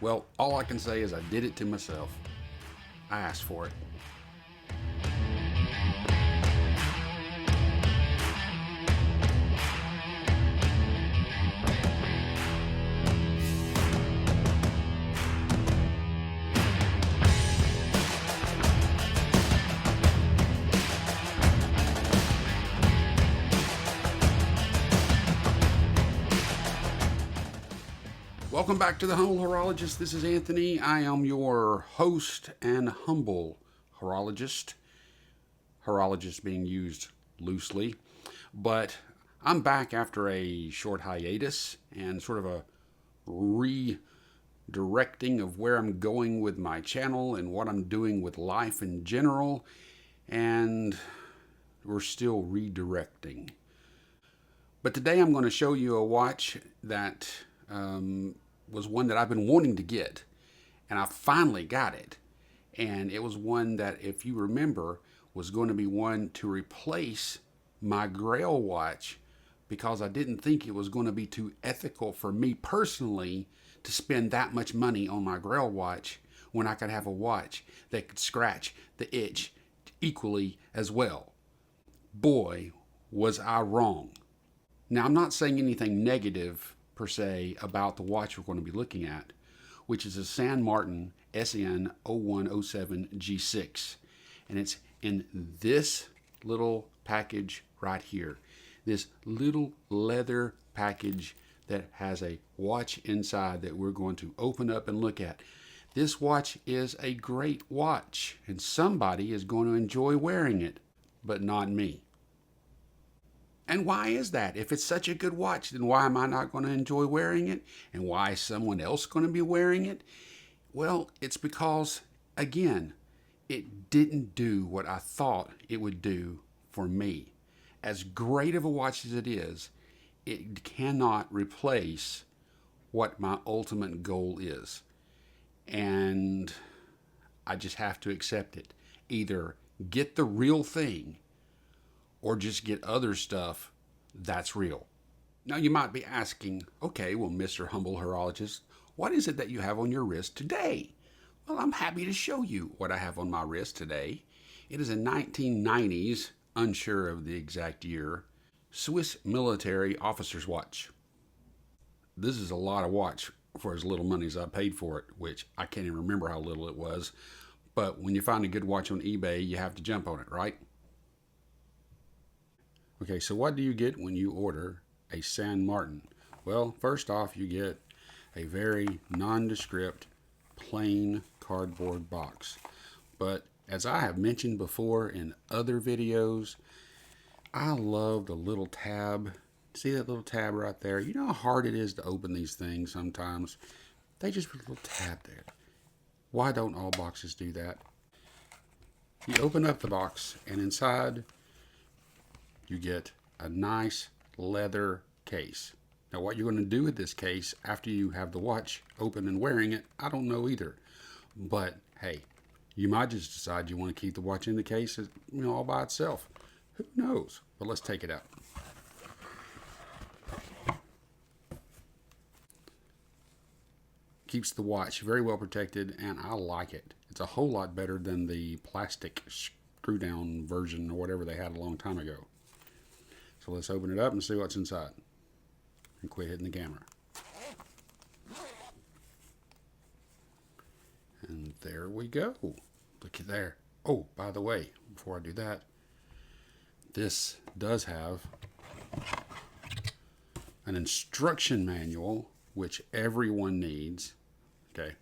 Well, all I can say is I did it to myself. I asked for it. Welcome back to the Humble Horologist. This is Anthony. I am your host and humble horologist. Horologist being used loosely. But I'm back after a short hiatus and sort of a redirecting of where I'm going with my channel and what I'm doing with life in general. And we're still redirecting. But today I'm going to show you a watch that was one that I've been wanting to get, and I finally got it. And it was one that, if you remember, was going to be one to replace my Grail watch, because I didn't think it was going to be too ethical for me personally to spend that much money on my Grail watch when I could have a watch that could scratch the itch equally as well. Boy, was I wrong. Now, I'm not saying anything negative per se about the watch we're going to be looking at, which is a San Martin SN0107-G6. And it's in this little package right here. This little leather package that has a watch inside that we're going to open up and look at. This watch is a great watch, and somebody is going to enjoy wearing it, but not me. And why is that? If it's such a good watch, then why am I not going to enjoy wearing it? And why is someone else going to be wearing it? Well, it's because, again, it didn't do what I thought it would do for me. As great of a watch as it is, it cannot replace what my ultimate goal is. And I just have to accept it. Either get the real thing, or just get other stuff that's real. Now you might be asking, okay, well, Mr. Humble Horologist, what is it that you have on your wrist today? Well, I'm happy to show you what I have on my wrist today. It is a 1990s, unsure of the exact year, Swiss military officer's watch. This is a lot of watch for as little money as I paid for it, which I can't even remember how little it was. But when you find a good watch on eBay, you have to jump on it, right? Okay, so what do you get when you order a San Martin? Well, first off, you get a very nondescript, plain cardboard box. But as I have mentioned before in other videos, I love the little tab. See that little tab right there? You know how hard it is to open these things sometimes? They just put a little tab there. Why don't all boxes do that? You open up the box, and inside you get a nice leather case. Now, what you're going to do with this case after you have the watch open and wearing it, I don't know either. But hey, you might just decide you want to keep the watch in the case, all by itself. Who knows? But let's take it out. Keeps the watch very well protected, and I like it. It's a whole lot better than the plastic screw down version or whatever they had a long time ago. So let's open it up and see what's inside. And quit hitting the camera. And there we go. Look at there. Oh, by the way, before I do that, this does have an instruction manual, which everyone needs. Okay.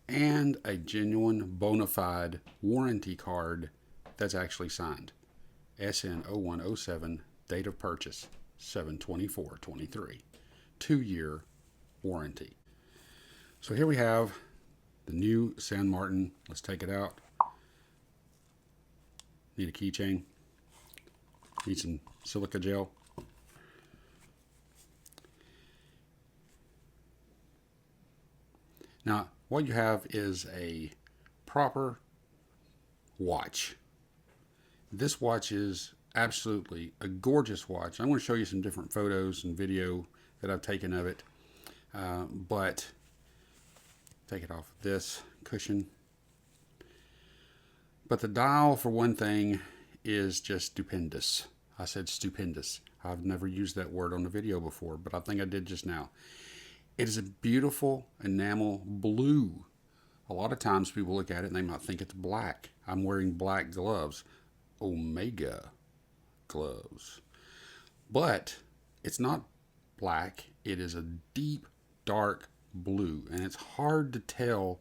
And a genuine bona fide warranty card that's actually signed. SN0107, date of purchase 7/24/23, 2-year warranty. So here we have the new San Martin. Let's take it out. Need a keychain. Need some silica gel. Now, what you have is a proper watch. This watch is absolutely a gorgeous watch. I'm going to show you some different photos and video that I've taken of it. But Take it off this cushion. But the dial, for one thing, is just stupendous. I said stupendous. I've never used that word on the video before, but I think I did just now. It is a beautiful enamel blue. A lot of times people look at it and they might think it's black. I'm wearing black gloves, Omega gloves. But it's not black. It is a deep, dark blue, and it's hard to tell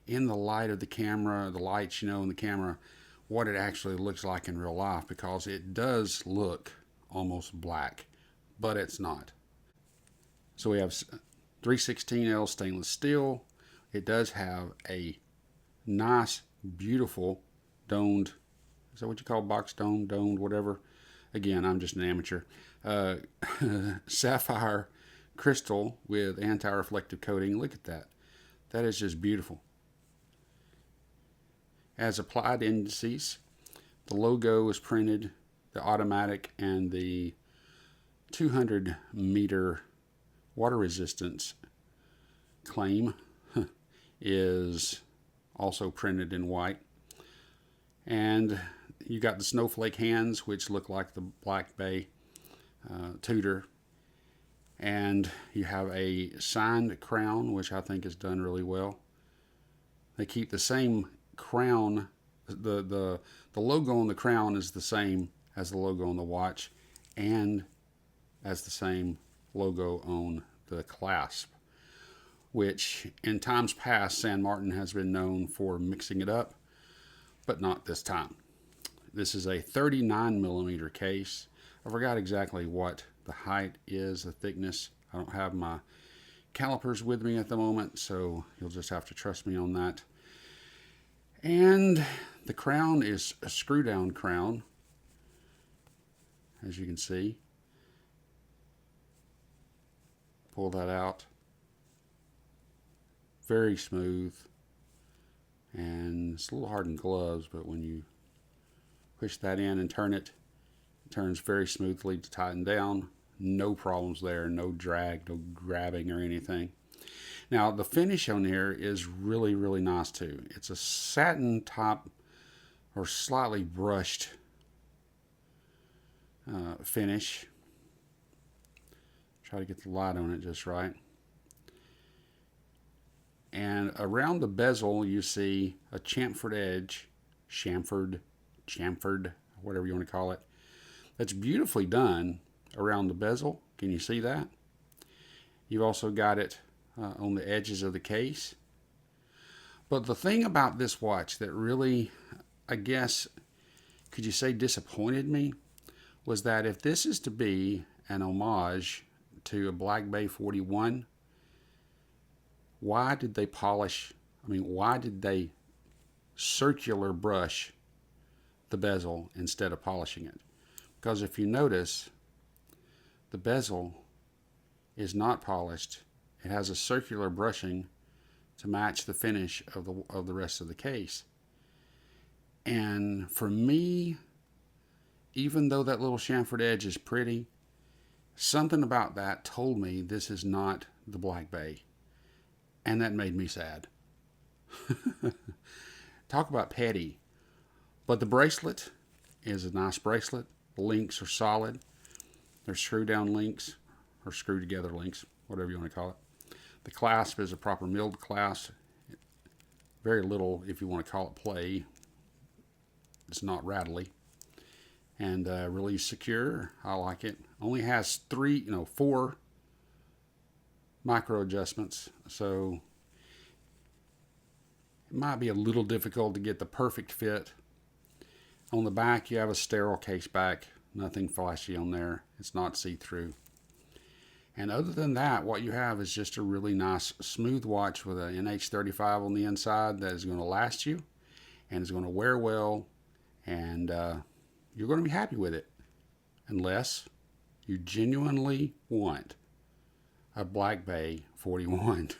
in the light of the camera, the lights, you know, in the camera, what it actually looks like in real life, because it does look almost black, but it's not. So we have 316L stainless steel. It does have a nice, beautiful domed, is that what you call box dome, domed, whatever? Again, I'm just an amateur. Sapphire crystal with anti-reflective coating. Look at that. That is just beautiful. As applied indices, the logo is printed, the automatic and the 200 meter water resistance claim is also printed in white. And you got the snowflake hands, which look like the Black Bay Tudor. And you have a signed crown, which I think is done really well. They keep the same crown. The logo on the crown is the same as the logo on the watch, and as the same logo on the clasp, which in times past San Martin has been known for mixing it up, but not this time. This is a 39 millimeter case. I forgot exactly what the height is, the thickness. I don't have my calipers with me at the moment, so you'll just have to trust me on that. And the crown is a screw down crown, as you can see. Pull that out. Very smooth. And it's a little hard in gloves, but when you push that in and turn it, it turns very smoothly to tighten down. No problems there, no drag, no grabbing or anything. Now the finish on here is really, really nice too. It's a satin top or slightly brushed finish. Try to get the light on it just right. And around the bezel you see a chamfered edge, chamfered, whatever you want to call it. That's beautifully done around the bezel. Can you see that? You've also got it on the edges of the case. But the thing about this watch that really, I guess, could you say disappointed me, was that if this is to be an homage to a Black Bay 41, why did they why did they circular brush the bezel instead of polishing it? Because if you notice, the bezel is not polished. It has a circular brushing to match the finish of the rest of the case. And for me, even though that little chamfered edge is pretty, something about that told me this is not the Black Bay. And that made me sad. Talk about petty. But the bracelet is a nice bracelet. The links are solid. They're screw down links, or screw together links, whatever you want to call it. The clasp is a proper milled clasp. Very little, if you want to call it play. It's not rattly. And really secure. I like it. Only has 4 micro adjustments, so it might be a little difficult to get the perfect fit. On the back you have a sterile case back, nothing flashy on there. It's not see-through. And other than that, what you have is just a really nice smooth watch with an NH35 on the inside that is going to last you and is going to wear well, and you're going to be happy with it, unless you genuinely want a Black Bay 41.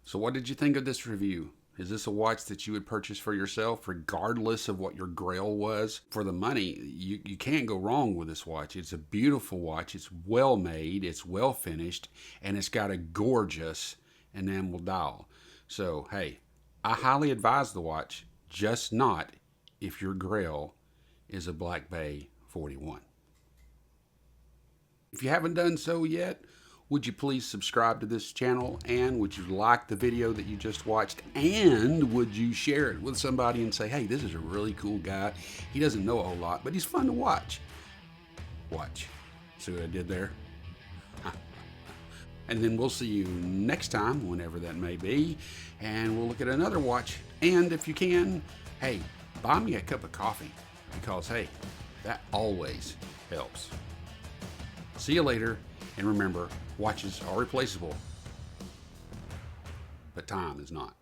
So what did you think of this review? Is this a watch that you would purchase for yourself regardless of what your grail was? For the money, you can't go wrong with this watch. It's a beautiful watch. It's well made. It's well finished. And it's got a gorgeous enamel dial. So, hey, I highly advise the watch, just not if your grail is a Black Bay 41. If you haven't done so yet, would you please subscribe to this channel, and would you like the video that you just watched, and would you share it with somebody and say, hey, this is a really cool guy. He doesn't know a whole lot, but he's fun to watch. Watch. See what I did there? And then we'll see you next time, whenever that may be, and we'll look at another watch. And if you can, hey, buy me a cup of coffee, because, hey, that always helps. See you later, and remember, watches are replaceable, but time is not.